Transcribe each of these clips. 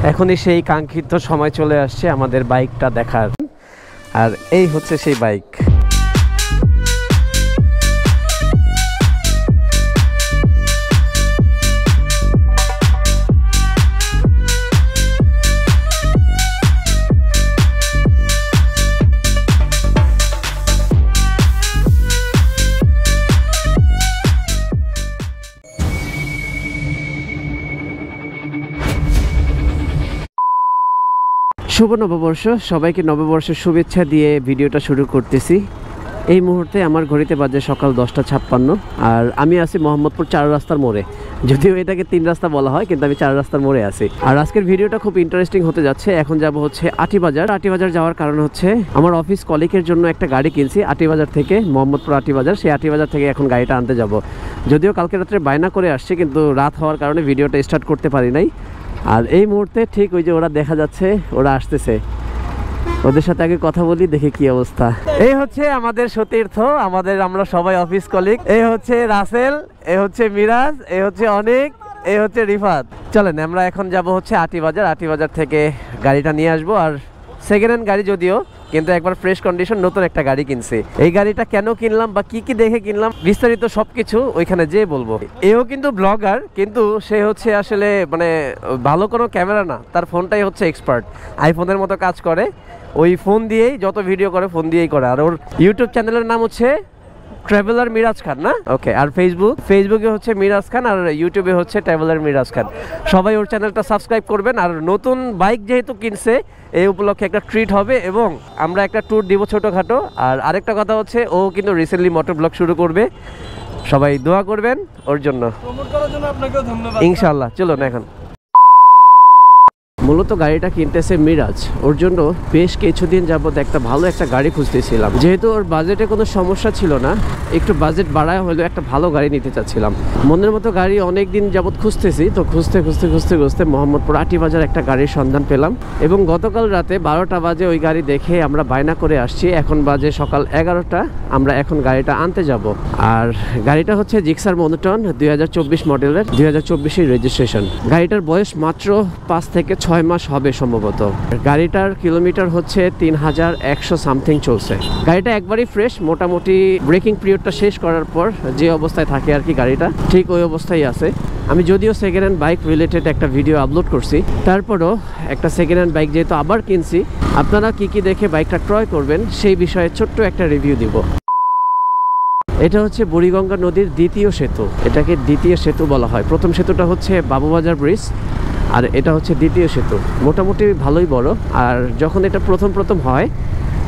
এখনই সেই কাঙ্ক্ষিত সময় চলে আসছে আমাদের বাইকটা দেখার, আর এই হচ্ছে সেই বাইক। শুভ নববর্ষ, সবাইকে নববর্ষের শুভেচ্ছা দিয়ে ভিডিওটা শুরু করতেছি। এই মুহূর্তে আমার ঘড়িতে বাজে সকাল 10:56, আর আমি আছি মোহাম্মদপুর 4 রাস্তার মোড়ে। যদিও এটাকে 3 রাস্তা বলা হয়, কিন্তু আমি 4 রাস্তার মোড়ে আছি। আর আজকের ভিডিওটা খুব ইন্টারেস্টিং হতে যাচ্ছে। এখন যাব হচ্ছে আটিবাজার। আটিবাজার যাওয়ার কারণ হচ্ছে আমার অফিস কলিগের জন্য একটা গাড়ি কিনছি আটিবাজার থেকে, মোহাম্মদপুর আটিবাজার। সেই আটিবাজার থেকে এখন গাড়িটা আনতে যাব। যদিও কালকে রাত্রে বায়না করে আসছি, কিন্তু রাত হওয়ার কারণে ভিডিওটা স্টার্ট করতে পারি নাই। আর এই মুহূর্তে ঠিক ওই যে ওরা দেখা যাচ্ছে, ওরা আসতেছে। ওদের সাথে আগে কথা বলি, দেখি কি অবস্থা। এই হচ্ছে আমাদের সতীর্থ, আমরা সবাই অফিস কলিগ। এই হচ্ছে রাসেল, এই হচ্ছে মিরাজ, এই হচ্ছে অনেক, এই হচ্ছে রিফাত। চলেন আমরা এখন যাব হচ্ছে আটিবাজার। আটিবাজার থেকে গাড়িটা নিয়ে আসবো। আর সেকেন্ড হ্যান্ড গাড়ি যদিও, কিন্তু একবার ফ্রেশ কন্ডিশন নতুন একটা গাড়ি কিনছি। এই গাড়িটা কেন কিনলাম বা কি কি দেখে কিনলাম বিস্তারিত সবকিছু ওইখানে যেয়ে বলবো। এও কিন্তু ব্লগার, কিন্তু সে হচ্ছে আসলে মানে ভালো কোনো ক্যামেরা না, তার ফোনটাই হচ্ছে এক্সপার্ট, আইফোনের মতো কাজ করে। ওই ফোন দিয়েই যত ভিডিও করে ফোন দিয়েই করে। আর ওর ইউটিউব চ্যানেলের নাম হচ্ছে ট্রাভেলার মিরাজ খান, না? ওকে। আর ফেসবুকে হচ্ছে মিরাজ খান, আর ইউটিউবে হচ্ছে ট্রাভেলার মিরাজ খান। সবাই ওর চ্যানেলটা সাবস্ক্রাইব করবেন। আর নতুন বাইক যেহেতু কিনছে, এই উপলক্ষে একটা ট্রিট হবে এবং আমরা একটা ট্যুর দিব ছোটোখাটো। আর আরেকটা কথা হচ্ছে, ও কিন্তু রিসেন্টলি মোটর ব্লগ শুরু করবে। সবাই দোয়া করবেন ওর জন্য, ইনশাল্লাহ। চলো না এখন মূলত গাড়িটা কিনতেছে মিরাজ, ওর জন্য বেশ কিছুদিন যাবত একটা ভালো একটা গাড়ি খুঁজতেছিলাম। যেহেতু ওর বাজেটে কোনো সমস্যা ছিল না, একটু বাজেট বাড়ায় হলেও একটা ভালো গাড়ি নিতে চাচ্ছিলাম। মনের মতো গাড়ি অনেক দিন যাবত খুঁজতেছি, তো খুঁজতে মোহাম্মদপুর আটিবাজার একটা গাড়ির সন্ধান পেলাম। এবং গতকাল রাতে 12টা বাজে ওই গাড়ি দেখে আমরা বায়না করে আসছি। এখন বাজে সকাল 11টা, আমরা এখন গাড়িটা আনতে যাব। আর গাড়িটা হচ্ছে জিক্সার মনোটন 2024 মডেলের, 2024 রেজিস্ট্রেশন। গাড়িটার বয়স মাত্র 5 থেকে 6 মাস হবে সম্ভবত। গাড়িটার কিলোমিটার হচ্ছে 3100 সামথিং চলছে। গাড়িটা একবারই ফ্রেশ, মোটামুটি ব্রেকিং পিরিয়ডটা শেষ করার পর যে অবস্থায় থাকে আর কি, গাড়িটা ঠিক ওই অবস্থায় আছে। আমি যদিও সেকেন্ড হ্যান্ড বাইক রিলেটেড একটা ভিডিও আপলোড করছি, তারপরও একটা সেকেন্ড হ্যান্ড বাইক যেহেতু আবার কিনছি, আপনারা কি কি দেখে বাইকটা ক্রয় করবেন সেই বিষয়ে ছোট্ট একটা রিভিউ দিব। এটা হচ্ছে বুড়িগঙ্গা নদীর দ্বিতীয় সেতু, এটাকে দ্বিতীয় সেতু বলা হয়। প্রথম সেতুটা হচ্ছে বাবুবাজার ব্রিজ, আর এটা হচ্ছে দ্বিতীয় সেতু। মোটামুটি ভালোই বড়। আর যখন এটা প্রথম হয়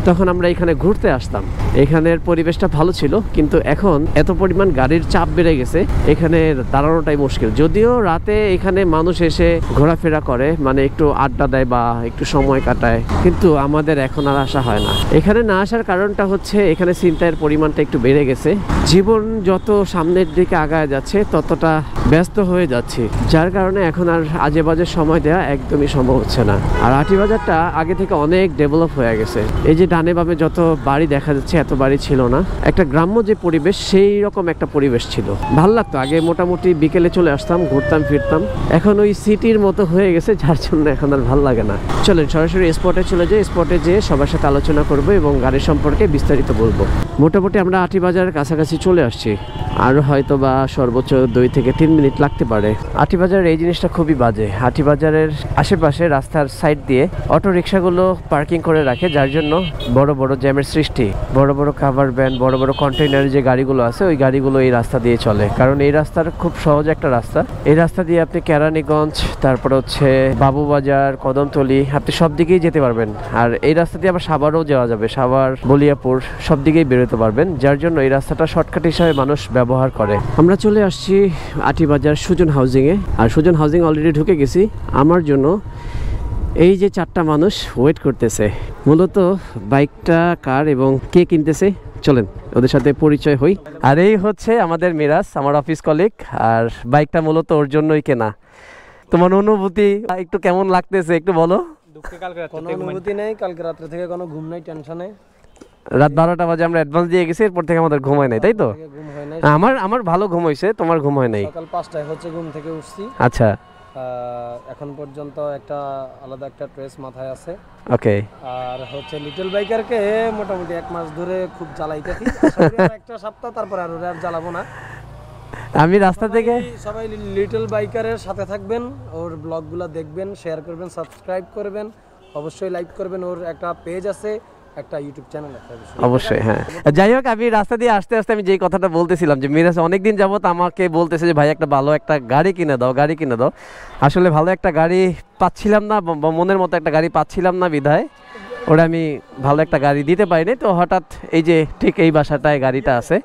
তখন আমরা এখানে ঘুরতে আসতাম। এখানের পরিবেশটা ভালো ছিল, কিন্তু এখন এত পরিমাণ গাড়ির চাপ বেড়ে গেছে, এখানে দাঁড়ানোটাই মুশকিল। যদিও রাতে এখানে মানুষ এসে ঘোরাফেরা করে, মানে একটু আড্ডা দেয় বা একটু সময় কাটায়, কিন্তু আমাদের এখন আর আসা হয় না। এখানে না আসার কারণটা হচ্ছে এখানে ছিনতাইয়ের পরিমাণটা একটু বেড়ে গেছে। জীবন যত সামনের দিকে আগায় যাচ্ছে ততটা ব্যস্ত হয়ে যাচ্ছি, যার কারণে এখন আর আজে বাজে সময় দেওয়া একদমই সম্ভব হচ্ছে না। আর আটিবাজারটা আগে থেকে অনেক ডেভেলপ হয়ে গেছে। এই যে ডানে বামে যত বাড়ি দেখা যাচ্ছে, এত বাড়ি ছিল না। একটা গ্রাম্য যে পরিবেশ, সেই রকম একটা পরিবেশ ছিল, ভালো লাগতো। আগে মোটামুটি বিকেলে চলে আসতাম, ঘুরতাম ফিরতাম। এখন ওই সিটির মতো হয়ে গেছে, যার জন্য এখন আর ভালো লাগে না। চলেন সরাসরি স্পটে চলে যাই। স্পটে যেয়ে সবার সাথে আলোচনা করবো এবং গাড়ির সম্পর্কে বিস্তারিত বলবো। মোটামুটি আমরা আটিবাজারের কাছাকাছি চলে আসছি, আর হয়তো বা সর্বোচ্চ 2 থেকে 3 মিনিট লাগতে পারে। আটিবাজারের এই জিনিসটা খুবই বাজে। আটিবাজারের আশেপাশে রাস্তার সাইড দিয়ে অটো রিক্সাগুলো পার্কিং করে রাখে, যার জন্য বড় বড় জ্যামের সৃষ্টি। বড় বড় কাভার ভ্যান, বড় বড় কন্টেইনার যে গাড়িগুলো আছে, ওই গাড়িগুলো এই রাস্তা দিয়ে চলে। কারণ এই রাস্তার খুব সহজ একটা রাস্তা। এই রাস্তা দিয়ে আপনি কেরানীগঞ্জ, তারপর হচ্ছে বাবুবাজার, কদমতলী, আপনি সব দিকেই যেতে পারবেন। আর এই রাস্তা দিয়ে আবার সাভারও যাওয়া যাবে, সাভার, বলিয়াপুর সব দিকেই বেরোতে পারবেন, যার জন্য এই রাস্তাটা শর্টকাট হিসাবে মানুষ ব্যবহার করে। আমরা চলে আসছি আটিবাজার সুজন হাউজিংয়ে। আর সুজন হাউজিং অলরেডি ঢুকে গেছি। আমার জন্য এই যে 4টা মানুষ ওয়েট করতেছে। মূলত বাইকটা কার এবং কে কিনতেছে, চলেন ওদের সাথে পরিচয় হই। আর এই হচ্ছে আমাদের মিরাজ, আমার অফিস কলিগ। আর বাইকটা মূলত ওর জন্যই কেনা। তোমার অনুভূতি একটু কেমন লাগতেছে একটু বলো। কোনো অনুভূতি নেই, কালকে রাত্রে থেকে কোনো ঘুম নাই, টেনশনে। রাত 12টা বাজে আমরা অ্যাডভান্স দিয়ে গেছি, এরপর থেকে আমাদের ঘুম হয় নাই, তাই তো? আমার ভালো ঘুম হয়েছে, তোমার ঘুম হয় নাই। সকাল 5টায় হচ্ছে ঘুম থেকে উঠছি। আচ্ছা, এখন পর্যন্ত একটা আলাদা একটা ট্রেস মাথায় আছে। ওকে। আর হচ্ছে লিটল বাইকারকে মোটামুটি 1 মাস ধরে খুব জ্বালাইতেছি, একটা সপ্তাহ তারপর আর জ্বালাবো না। আমি রাস্তা থেকে সবাই লিটল বাইকারের সাথে থাকবেন, ওর ব্লগগুলো দেখবেন, শেয়ার করবেন, সাবস্ক্রাইব করবেন, অবশ্যই লাইক করবেন। ওর একটা পেজ আছে, একটা ইউটিউব চ্যানেল আছে অবশ্যই। হ্যাঁ, যাই হোক, আমি রাস্তা দিয়ে আসতে আসতে আমি যেই কথাটা বলতেছিলাম যে মিরাজ অনেকদিন যাবত আমাকে বলতেছে যে ভাই একটা ভালো একটা গাড়ি কিনে দাও, গাড়ি কিনে দাও। আসলে ভালো একটা গাড়ি পাচ্ছিলাম না, মনের মতো একটা গাড়ি পাচ্ছিলাম না, বিধায় ওরা আমি ভালো একটা গাড়ি দিতে পারিনি। তো হঠাৎ এই যে ঠিক এই বাসাটায় গাড়িটা আছে,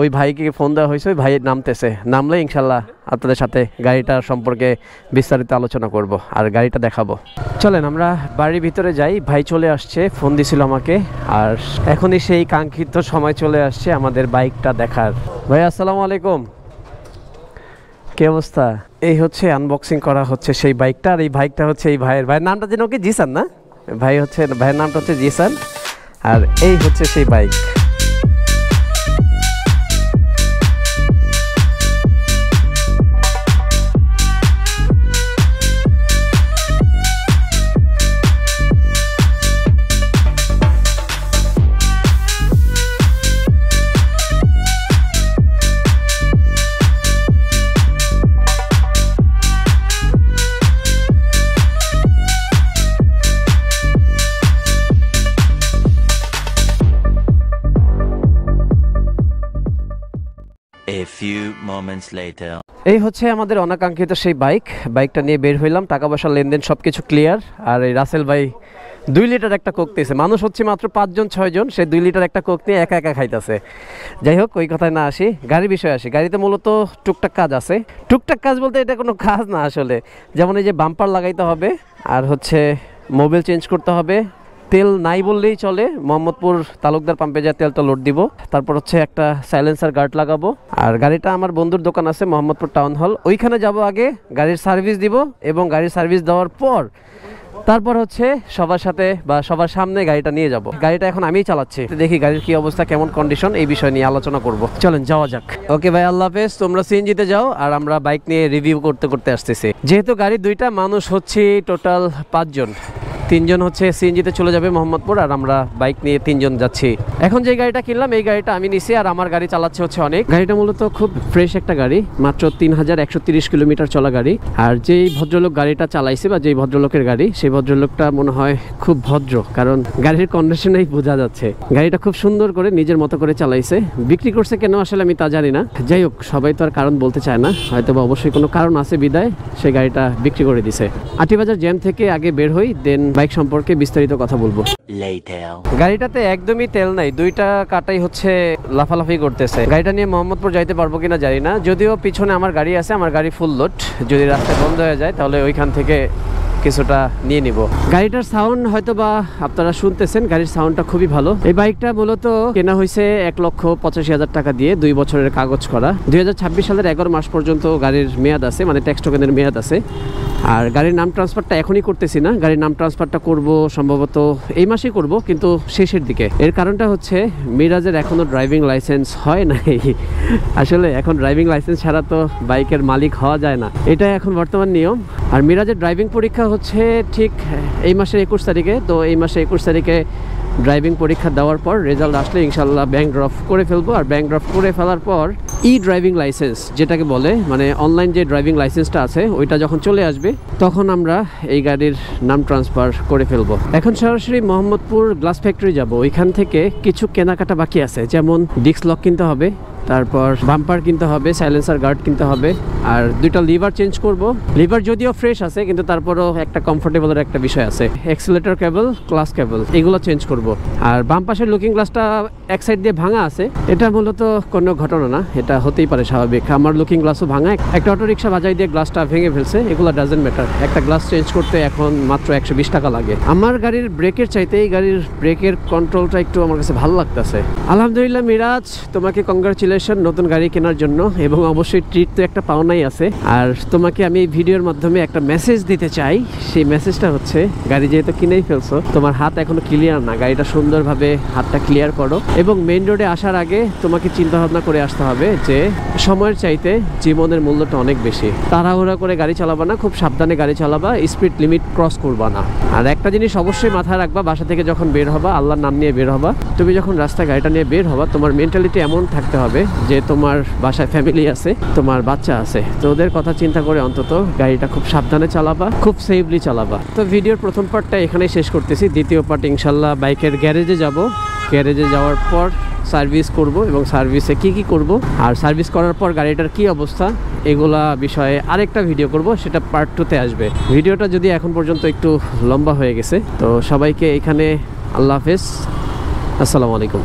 ওই ভাইকে ফোন দেওয়া হয়েছে, ওই ভাই নামতেছে, নামলে ইনশাল্লাহ আপনাদের সাথে গাড়িটার সম্পর্কে বিস্তারিত আলোচনা করব আর গাড়িটা দেখাবো। চলেন আমরা বাড়ির ভিতরে যাই। ভাই চলে আসছে, ফোন দিছিল আমাকে, আর এখনই সেই কাঙ্ক্ষিত সময় চলে আসছে আমাদের বাইকটা দেখার। ভাই আসসালামু আলাইকুম, কি অবস্থা? এই হচ্ছে আনবক্সিং করা হচ্ছে সেই বাইকটা, আর এই বাইকটা হচ্ছে এই ভাইয়ের নামটা যেন কি জিসান না? ভাই হচ্ছে, ভাইয়ের নামটা হচ্ছে জিসান, আর এই হচ্ছে সেই bike. A few moments later. এই হচ্ছে আমাদের অনাকাঙ্ক্ষিত সেই বাইকটা নিয়ে বের হইলাম, টাকা পয়সা লেনদেন সব কিছু ক্লিয়ার। আর এই রাসেল ভাই 2 লিটার একটা কোক দিয়েছে, মানুষ হচ্ছে মাত্র 5-6 জন, সে 2 লিটার একটা কোক নিয়ে একা একা খাইতেছে। যাই হোক, ওই কথায় না আসি, গাড়ির বিষয়ে আসি। গাড়িতে মূলত টুকটাক কাজ আছে। টুকটাক কাজ বলতে এটা কোনো কাজ না আসলে, যেমন এই যে বাম্পার লাগাইতে হবে, আর হচ্ছে মোবিল চেঞ্জ করতে হবে, তেল নাই বললেই চলে, মোহাম্মদপুর তালুকদার পাম্পে যা তেলটা লোড দিব, তারপর হচ্ছে একটা সাইলেন্সার গার্ড লাগাবো। আর গাড়িটা আমার বন্ধুর দোকান আছে মোহাম্মদপুর টাউন হল, ওইখানে যাব আগে, গাড়ির সার্ভিস দিব, এবং গাড়ির সার্ভিস দেওয়ার পর তারপর হচ্ছে সবার সাথে বা সবার সামনে গাড়িটা নিয়ে যাব। গাড়িটা এখন আমিই চালাচ্ছি, দেখি গাড়ির কি অবস্থা, কেমন কন্ডিশন, এই বিষয় নিয়ে আলোচনা করব। চলেন যাওয়া যাক। ওকে ভাই, আল্লাহ হাফেজ, তোমরা সিএনজিতে যাও, আর আমরা বাইক নিয়ে রিভিউ করতে করতে আসতেছি। যেহেতু গাড়ি দুইটা, মানুষ হচ্ছে টোটাল 5 জন, 3 জন হচ্ছে সিএনজিতে চলে যাবে মোহাম্মদপুর, আর আমরা বাইক নিয়ে 3 জন যাচ্ছি। এখন যে গাড়িটা কিনলাম এই গাড়িটা আমি নিছি, আর আমার গাড়ি চালাচ্ছে হচ্ছে অনেক। গাড়িটা মূলত খুব ফ্রেশ একটা গাড়ি, মাত্র 3130 কিলোমিটার চলা গাড়ি। আর যেই ভদ্রলোক গাড়িটা চালাইছে বা যেই ভদ্রলোকের গাড়ি, সেই ভদ্রলোকটা মনে হয় খুব ভদ্র, কারণ গাড়ির কন্ডিশনেই বোঝা যাচ্ছে। গাড়িটা খুব সুন্দর করে নিজের মতো করে চালাইছে। বিক্রি করছে কেন আসলে আমি তা জানি না। যাই হোক, সবাই তো আর কারণ বলতে চায় না, হয়তো বা অবশ্যই কোনো কারণ আছে বিদায় সেই গাড়িটা বিক্রি করে দিছে। আটিবাজার জ্যাম থেকে আগে বের হই, দেন বাইক সম্পর্কে বিস্তারিত কথা বলবো। গাড়িটাতে একদমই তেল নাই, 2টা কাটাই হচ্ছে লাফালাফি করতেছে। গাড়িটা নিয়ে মোহাম্মদপুর যাইতে পারবো কিনা জানি না, যদিও পিছনে আমার গাড়ি আছে, আমার গাড়ি ফুল লোড, যদি রাস্তায় বন্ধ হয়ে যায় তাহলে ওইখান থেকে কিছুটা নিয়ে নিব। গাড়িটার সাউন্ড হয়তো বা আপনারা শুনতেছেন, গাড়ির সাউন্ডটা খুবই ভালো। এই বাইকটা মূলত কেনা হয়েছে 1,85,000 টাকা দিয়ে, 2 বছরের কাগজ করা। 2026 সালের 11 মাস পর্যন্ত গাড়ির মেয়াদ আছে, মানে ট্যাক্স টোকেনের মেয়াদ আছে। আর গাড়ির নাম ট্রান্সফারটা এখনই করতেছি না, গাড়ির নাম ট্রান্সফারটা করব সম্ভবত এই মাসেই করব, কিন্তু শেষের দিকে। এর কারণটা হচ্ছে মিরাজের এখনও ড্রাইভিং লাইসেন্স হয় নাই। আসলে এখন ড্রাইভিং লাইসেন্স ছাড়া তো বাইকের মালিক হওয়া যায় না, এটা এখন বর্তমান নিয়ম। আর মিরাজের ড্রাইভিং পরীক্ষা হচ্ছে ঠিক এই মাসের 21 তারিখে। তো এই মাসে 21 তারিখে ড্রাইভিং পরীক্ষা দেওয়ার পর রেজাল্ট আসলে ইনশাল্লাহ ব্যাংক ড্রপ করে ফেলবো। আর ব্যাংক ড্রপ করে ফেলার পর ড্রাইভিং লাইসেন্স যেটাকে বলে, মানে অনলাইন যে ড্রাইভিং লাইসেন্সটা আছে, ওইটা যখন চলে আসবে তখন আমরা এই গাড়ির নাম ট্রান্সফার করে ফেলবো। এখন সরাসরি মোহাম্মদপুর গ্লাস ফ্যাক্টরি যাব, ওইখান থেকে কিছু কেনাকাটা বাকি আছে, যেমন ডিস্ক লক কিনতে হবে, তারপর বাম্পার কিনতে হবে, সাইলেন্সার গার্ড কিনতে হবে, আর 2টা লিভার চেঞ্জ করব। লিভার যদিও ফ্রেশ আছে, কিন্তু তারপরও একটা কমফোর্টেবলের একটা বিষয় আছে। এক্সিলেটর কেবল, ক্লাস কেবল, এগুলো চেঞ্জ করব। আর বাম পাশের লুকিং গ্লাসটা এক সাইড দিয়ে ভাঙা আছে, এটা মূলত কোনো ঘটনা না, এটা হতেই পারে স্বাভাবিক। আমার লুকিং গ্লাসও ভাঙা, একটা অটো রিক্সা বাজাই দিয়ে গ্লাসটা ভেঙে ফেলছে, এগুলো ডাজেন্ট ম্যাটার। একটা গ্লাস চেঞ্জ করতে এখন মাত্র 120 টাকা লাগে। আমার গাড়ির ব্রেকের চাইতে এই গাড়ির ব্রেকের কন্ট্রোলটা একটু আমার কাছে ভালো লাগতেছে। আলহামদুলিল্লাহ মিরাজ, তোমাকে কংগ্রাচুলেশন, মোটিভেশন নতুন গাড়ি কেনার জন্য, এবং অবশ্যই ট্রিট তো একটা পাওনাই আছে। আর তোমাকে আমি এই ভিডিওর মাধ্যমে একটা মেসেজ দিতে চাই। সেই মেসেজটা হচ্ছে, গাড়ি যেহেতু কিনেই ফেলছো, তোমার হাত এখনো ক্লিয়ার না, গাড়িটা সুন্দরভাবে হাতটা ক্লিয়ার করো। এবং মেইন রোডে আসার আগে তোমাকে চিন্তা ভাবনা করে আসতে হবে যে সময়ের চাইতে জীবনের মূল্যটা অনেক বেশি। তাড়াহুড়া করে গাড়ি চালাবা না, খুব সাবধানে গাড়ি চালাবা, স্পিড লিমিট ক্রস করবা না। আর একটা জিনিস অবশ্যই মাথায় রাখবা, বাসা থেকে যখন বের হবা, আল্লাহর নাম নিয়ে বের হবা। তুমি যখন রাস্তায় গাড়িটা নিয়ে বের হবা, তোমার মেন্টালিটি এমন থাকতে হবে যে তোমার বাসায় ফ্যামিলি আছে, তোমার বাচ্চা আছে, তো ওদের কথা চিন্তা করে অন্তত গাড়িটা খুব সাবধানে চালাবা, খুব সেফলি চালাবা। তো ভিডিওর প্রথম পার্টটা এখানেই শেষ করতেছি। দ্বিতীয় পার্ট ইনশাল্লাহ বাইকের গ্যারেজে যাব। গ্যারেজে যাওয়ার পর সার্ভিস করব, এবং সার্ভিসে কি করব, আর সার্ভিস করার পর গাড়িটার কি অবস্থা, এগুলা বিষয়ে আরেকটা ভিডিও করব, সেটা পার্ট 2-তে আসবে। ভিডিওটা যদি এখন পর্যন্ত একটু লম্বা হয়ে গেছে, তো সবাইকে এখানে আল্লাহ হাফেজ, আসসালামু আলাইকুম।